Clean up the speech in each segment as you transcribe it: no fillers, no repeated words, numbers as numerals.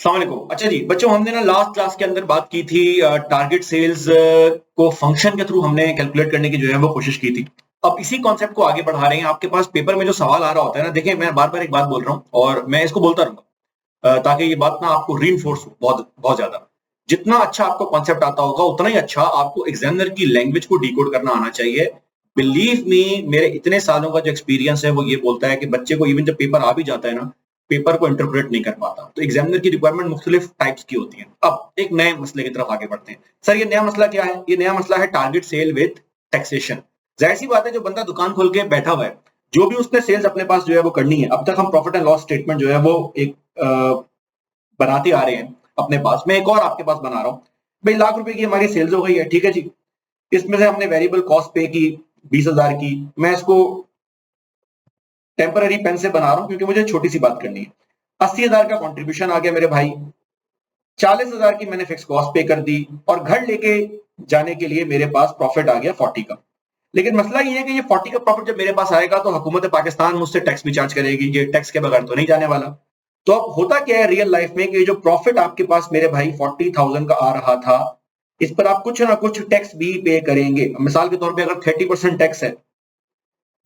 अस्सलाम वालेकुम। अच्छा जी, बच्चों हमने ना लास्ट क्लास के अंदर बात की थी टारगेट सेल्स को फंक्शन के थ्रू हमने कैलकुलेट करने की जो है वो कोशिश की थी। अब इसी कॉन्सेप्ट को आगे बढ़ा रहे हैं। आपके पास पेपर में जो सवाल आ रहा होता है ना, देखिए मैं बार-बार एक बात बोल रहा हूँ और मैं इसको बोलता रहूँगा ताकि ये बात ना आपको रीइंफोर्स हो बहुत बहुत ज़्यादा। जितना अच्छा आपको कॉन्सेप्ट आता होगा, उतना ही अच्छा आपको एग्जामिनर की लैंग्वेज को डिकोड करना आना चाहिए। बिलीव मी, मेरे इतने सालों का जो एक्सपीरियंस है वो ये बोलता है कि बच्चे को इवन जब पेपर आ भी जाता है ना, पेपर को इंटरप्रेट नहीं कर पाता। तो एग्जामिनर की रिक्वायरमेंट मुख्तलिफ टाइप्स की होती है। अब एक नए मसले की तरफ आगे बढ़ते हैं। सर ये नया मसला क्या है? ये नया मसला है टारगेट सेल विद टैक्सेशन। जाहिर सी बात है, जो बंदा दुकान खोल के बैठा हुआ है, जो भी उसने सेल्स अपने पास जो है वो करनी है, अब तक हम प्रॉफिट एंड लॉस स्टेटमेंट जो है वो एक बनाते आ रहे हैं अपने पास। मैं एक और आपके पास बना रहा हूँ। भाई ₹1,00,000 की हमारी सेल्स हो गई है, ठीक है जी। इसमें से हमने वेरिएबल कॉस्ट पे की 20,000 की। मैं इसको टेम्पररी पेन से बना रहा हूँ क्योंकि मुझे छोटी सी बात करनी है। 80,000 का कंट्रीब्यूशन आ गया मेरे भाई। 40,000 की मैंने फिक्स कॉस्ट पे कर दी और घर लेके जाने के लिए मेरे पास प्रॉफिट आ गया 40 का। लेकिन मसला ये है कि ये 40 का प्रॉफिट जब मेरे पास आएगा तो हुकूमत पाकिस्तान मुझसे टैक्स भी चार्ज करेगी। ये टैक्स के बगैर तो नहीं जाने वाला। तो अब होता क्या है रियल लाइफ में कि जो प्रॉफिट आपके पास मेरे भाई 40,000 का आ रहा था, इस पर आप कुछ ना कुछ टैक्स भी पे करेंगे। मिसाल के तौर पे अगर 30% टैक्स है,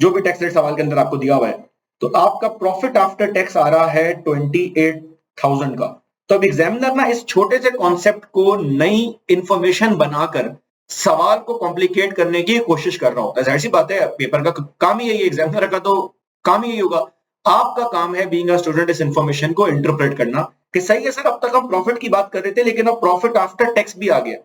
जो भी टैक्स रेट सवाल के अंदर आपको दिया हुआ है, तो आपका प्रॉफिट आफ्टर टैक्स आ रहा है 28,000 का। तो अब एग्जामिनर ना इस छोटे से कॉन्सेप्ट को नई इंफॉर्मेशन बनाकर सवाल को कॉम्प्लिकेट करने की कोशिश कर रहा होता है। जाहिर सी बात है, पेपर का काम ही यही है, एग्जामिनर का तो काम ही यही होगा। आपका काम है बीइंग अ स्टूडेंट इस इंफॉर्मेशन को इंटरप्रेट करना कि सही है सर, अब तक हम प्रॉफिट की बात कर रहे थे लेकिन अब प्रॉफिट आफ्टर टैक्स भी आ गया।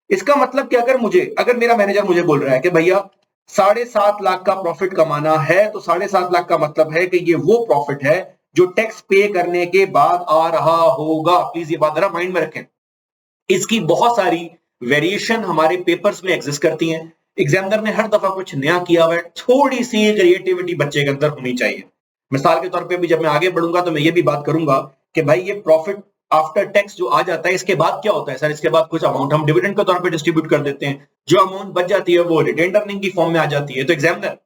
इसका मतलब कि अगर मेरा मैनेजर मुझे बोल रहा है कि भैया 7.5 लाख का प्रॉफिट कमाना है, तो 7.5 लाख का मतलब है कि ये वो प्रॉफिट है जो टैक्स पे करने के बाद आ रहा होगा। प्लीज ये बात जरा माइंड में रखें। इसकी बहुत सारी वेरिएशन हमारे पेपर्स में एग्जिस्ट करती हैं। एग्जामिनर ने हर दफा कुछ नया किया हुआ है। थोड़ी सी क्रिएटिविटी बच्चे के अंदर होनी चाहिए। मिसाल के तौर पे भी जब मैं आगे बढ़ूंगा तो मैं ये भी बात करूंगा कि भाई ये प्रॉफिट आफ्टर टैक्स जो आ जाता है, इसके बाद क्या होता है सर? इसके बाद कुछ अमाउंट हम डिविडेंड के तौर पे डिस्ट्रीब्यूट कर देते हैं। जो अमाउंट बच जाती है वो रिटेन अर्निंग की फॉर्म में आ जाती है। तो एग्जामिनर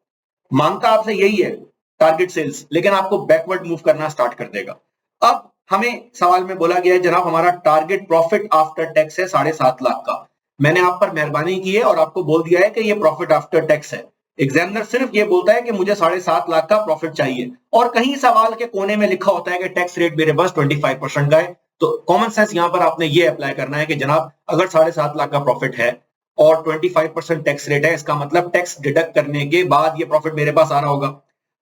मांगता आपसे यही है, टारगेट सेल्स, लेकिन आपको बैकवर्ड मूव करना स्टार्ट कर देगा। अब हमें सवाल में बोला गया है जनाब हमारा टारगेट प्रॉफिट आफ्टर टैक्स है 7.5 लाख का। मैंने आप पर मेहरबानी की है और आपको बोल दिया है कि ये प्रॉफिट आफ्टर टैक्स है। एग्जामिनर सिर्फ ये बोलता है कि मुझे 7.5 लाख का प्रॉफिट चाहिए और कहीं सवाल के कोने में लिखा होता है कि टैक्स रेट मेरे पास 25% का है। तो कॉमन सेंस यहां पर आपने ये अप्लाई करना है कि जनाब अगर 7.5 लाख का प्रॉफिट है और 25% टैक्स रेट है, इसका मतलब टैक्स डिडक्ट करने के बाद ये प्रॉफिट मेरे पास आ रहा होगा।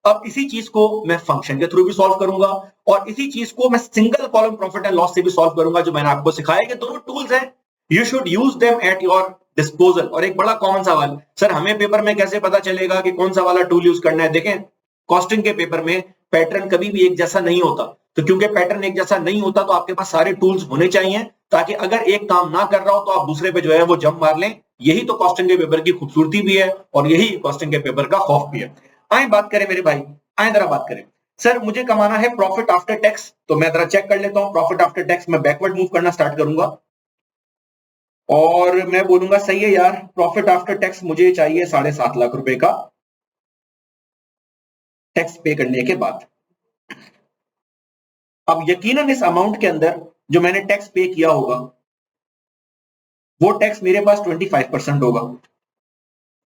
अब इसी चीज को मैं फंक्शन के थ्रू भी सॉल्व करूंगा और इसी चीज को मैं single column profit and loss से भी सॉल्व करूंगा, जो मैंने आपको सिखाया कि दोनों टूल्स हैं, you should use them at your disposal. और एक बड़ा कॉमन सवाल, सर हमें पेपर में कैसे पता चलेगा कि कौन सा वाला टूल यूज करना है? देखें, कॉस्टिंग के पेपर में पैटर्न कभी भी एक जैसा नहीं होता। तो क्योंकि पैटर्न एक जैसा नहीं होता तो आपके पास सारे टूल्स होने चाहिए ताकि अगर एक काम ना कर रहा हो तो आप दूसरे पे जो है वो जंप मार लें। यही तो कॉस्टिंग के पेपर की खूबसूरती भी है और यही कॉस्टिंग के पेपर का खौफ भी है। आए बात करें मेरे भाई, आए जरा बात करें। सर मुझे कमाना है प्रॉफिट आफ्टर टैक्स, तो मैं जरा चेक कर लेता हूं। प्रॉफिट आफ्टर टैक्स मैं बैकवर्ड मूव करना स्टार्ट करूंगा और मैं बोलूंगा सही है यार, प्रॉफिट आफ्टर टैक्स मुझे चाहिए 7.5 लाख रुपए का टैक्स पे करने के बाद। अब यकीनन इस अमाउंट के अंदर जो मैंने टैक्स पे किया होगा वो टैक्स मेरे पास 25% होगा,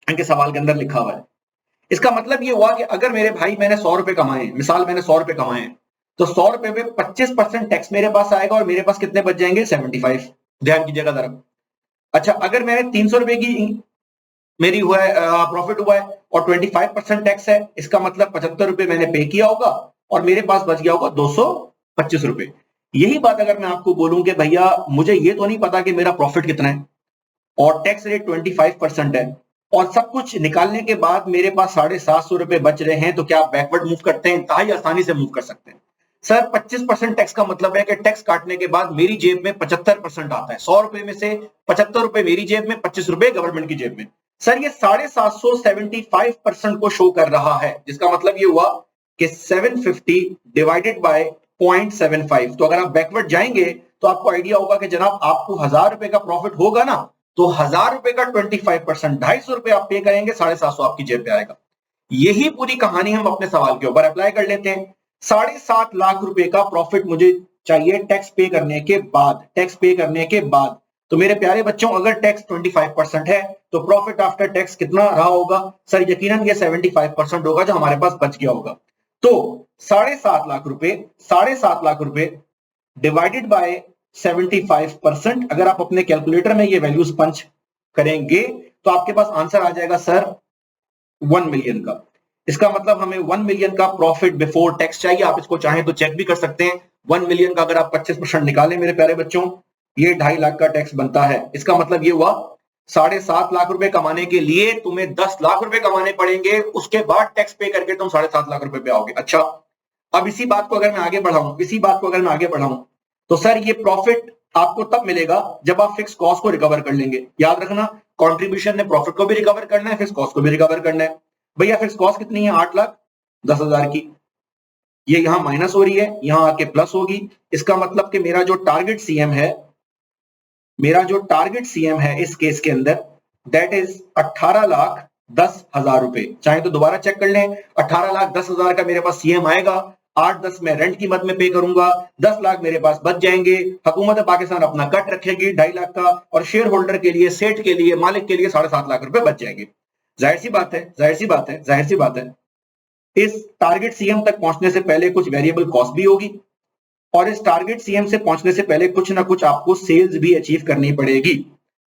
इनके सवाल के अंदर लिखा हुआ है। इसका मतलब ये हुआ कि अगर मेरे भाई मैंने 100 रुपए कमाए, मिसाल मैंने 100 रुपए कमाए, तो 100 रुपए पे 25% टैक्स मेरे पास आएगा और मेरे पास कितने बच जाएंगे? 75। ध्यान कीजिएगा जरा। अच्छा, अगर मैंने 300 रुपए की मेरी हुआ है प्रॉफिट हुआ है और 25% टैक्स है, इसका मतलब 75 रुपए मैंने पे किया होगा और मेरे पास बच गया होगा 225 रुपए। यही बात अगर मैं आपको बोलूं कि भैया मुझे ये तो नहीं पता कि मेरा प्रॉफिट कितना है और टैक्स रेट 25% है और सब कुछ निकालने के बाद मेरे पास 750 रुपए बच रहे हैं, तो क्या आप बैकवर्ड मूव करते हैं? इंतहाई आसानी से मूव कर सकते हैं। सर 25% टैक्स का मतलब है कि टैक्स काटने के बाद मेरी जेब में 75% आता है। 100 रुपए में से 75 रुपए मेरी जेब में, 25 रुपए गवर्नमेंट की जेब में। सर ये 750 को शो कर रहा है, जिसका मतलब ये हुआ कि 750 डिवाइडेड बाय 0.75। तो अगर आप बैकवर्ड जाएंगे तो आपको आइडिया होगा कि जनाब आपको 1000 रुपए का प्रॉफिट होगा ना, तो 1000 रुपए का 25%, 250 रुपए आप पे करेंगे, 750 आपकी जेब पे आएगा। यही पूरी कहानी हम अपने सवाल के ऊपर अप्लाई कर लेते हैं। 7.5 लाख रुपए का प्रॉफिट मुझे चाहिए टैक्स पे करने के बाद, टैक्स पे करने के बाद। तो मेरे प्यारे बच्चों, अगर टैक्स 25% है तो प्रॉफिट आफ्टर टैक्स कितना रहा होगा? सर यकीनन ये 75% होगा जो हमारे पास बच गया होगा। तो 7.5 लाख रुपए, 7.5 लाख रुपए डिवाइडेड बाय 75%, अगर आप अपने कैलकुलेटर में ये वैल्यूज पंच करेंगे तो आपके पास आंसर आ जाएगा सर 1 मिलियन का। इसका मतलब हमें 1 मिलियन का प्रॉफिट बिफोर टैक्स चाहिए। आप इसको चाहें तो चेक भी कर सकते हैं। 1 मिलियन का अगर आप 25% निकालें मेरे प्यारे बच्चों, ये 2.5 लाख का टैक्स बनता है। इसका मतलब ये हुआ 7.5 लाख रुपए कमाने के लिए तुम्हें 10 लाख रुपए कमाने पड़ेंगे, उसके बाद टैक्स पे करके तुम 7.5 लाख रुपए पे आओगे। अच्छा, अब इसी बात को अगर मैं आगे बढ़ाऊं, इसी बात को अगर मैं आगे बढ़ाऊं, तो सर ये प्रॉफिट आपको तब मिलेगा जब आप फिक्स कॉस्ट को रिकवर कर लेंगे। याद रखना, कंट्रीब्यूशन ने प्रॉफिट को भी रिकवर करना है, फिक्स कॉस्ट को भी रिकवर करना है। भैया फिक्स कॉस्ट कितनी है? 8,10,000 की। ये यहां माइनस हो रही है, यहां आके प्लस होगी। इसका मतलब कि मेरा जो टारगेट सीएम है, मेरा जो टारगेट सीएम है इस केस के अंदर, दैट इज 18,10,000 रुपए। चाहे तो दोबारा चेक कर लें, 18,10,000 का मेरे पास सीएम आएगा, 8-10 मैं रेंट की मद में पे करूंगा, 10 लाख मेरे पास बच जाएंगे। हुकूमत पाकिस्तान अपना कट रखेगी 2.5 लाख का, और शेयर होल्डर के लिए, सेठ के लिए, मालिक के लिए 7.5 लाख रुपए बच जाएंगे। जाहिर सी बात है, जाहिर सी बात है, जाहिर सी बात है, इस टारगेट सीएम तक पहुंचने से पहले कुछ वेरिएबल कॉस्ट भी होगी, और इस टारगेट सीएम से पहुंचने से पहले कुछ ना कुछ आपको सेल्स भी अचीव करनी पड़ेगी।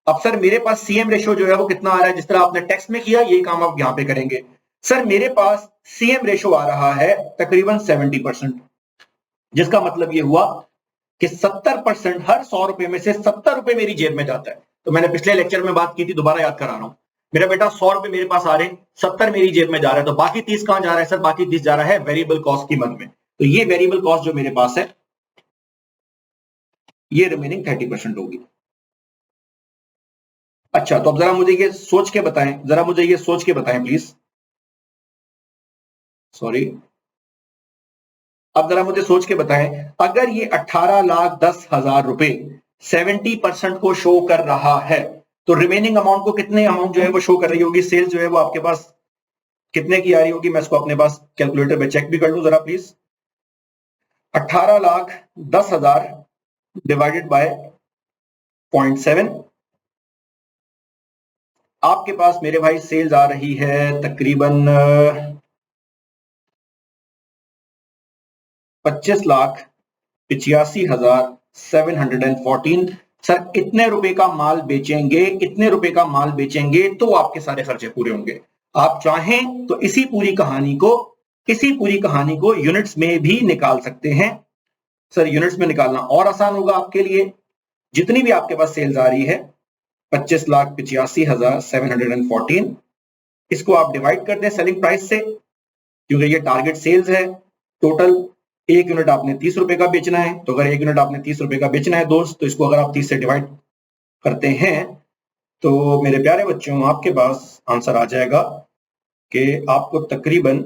अब सर मेरे पास सीएम रेशियो जो है वो कितना आ रहा है? जिस तरह आपने टैक्स में किया यही काम आप यहां पे करेंगे। सर मेरे पास सीएम रेशियो आ रहा है तकरीबन 70%, जिसका मतलब ये हुआ कि 70%, हर 100 रुपए में से 70 रुपए मेरी जेब में जाता है। तो मैंने पिछले लेक्चर में बात की थी, दोबारा याद करा रहा हूं। मेरा बेटा 100 रुपए मेरे पास आ रहे हैं, 70 मेरी जेब में जा रहा है, तो बाकी 30 कहां जा रहा है? सर बाकी 30 जा रहा है वेरिएबल कॉस्ट की मद में। तो ये वेरिएबल कॉस्ट जो मेरे पास है ये रिमेनिंग 30% होगी। अच्छा, तो अब जरा मुझे ये सोच के बताएं, जरा मुझे ये सोच के बताएं प्लीज, सॉरी, अब जरा मुझे सोच के बताएं, अगर ये 18,10,000 रुपए 70% को शो कर रहा है, तो रिमेनिंग अमाउंट को कितने अमाउंट जो है वो शो कर रही होगी? सेल्स जो है वो आपके पास कितने की आ रही होगी? मैं इसको अपने पास कैलकुलेटर पे चेक भी कर लूं जरा प्लीज। 18,10,000 डिवाइडेड बाय 0.7, आपके पास मेरे भाई सेल्स आ रही है तकरीबन 25,85,714। सर इतने रुपए का माल बेचेंगे, इतने रुपए का माल बेचेंगे तो आपके सारे खर्चे पूरे होंगे। आप चाहें तो इसी पूरी कहानी को यूनिट्स में भी निकाल सकते हैं। सर यूनिट्स में निकालना और आसान होगा आपके लिए। जितनी भी आपके पास सेल्स आ रही है 25,85,714, इसको आप डिवाइड कर दें सेलिंग प्राइस से, क्योंकि ये टारगेट सेल्स है। टोटल 1 यूनिट आपने 30 रुपए का बेचना है, तो अगर 1 यूनिट आपने 30 रुपए का बेचना है दोस्त, तो इसको अगर आप 30 से डिवाइड करते हैं तो मेरे प्यारे बच्चों आपके पास आंसर आ जाएगा कि आपको तकरीबन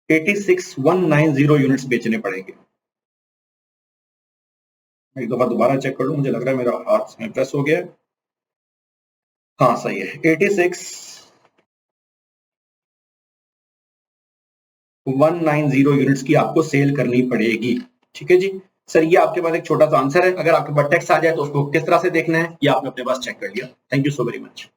86,190 यूनिट्स बेचने पड़ेंगे। एक दफा दोबारा चेक कर लूं, मुझे लग रहा है मेरा हाथ में प्रेस हो गया है। हाँ सही है, 86,190 यूनिट्स की आपको सेल करनी पड़ेगी। ठीक है जी सर, ये आपके पास एक छोटा सा आंसर है। अगर आपके पास टेक्स्ट आ जाए तो उसको किस तरह से देखना है ये आपने अपने पास चेक कर लिया। Thank you so very much.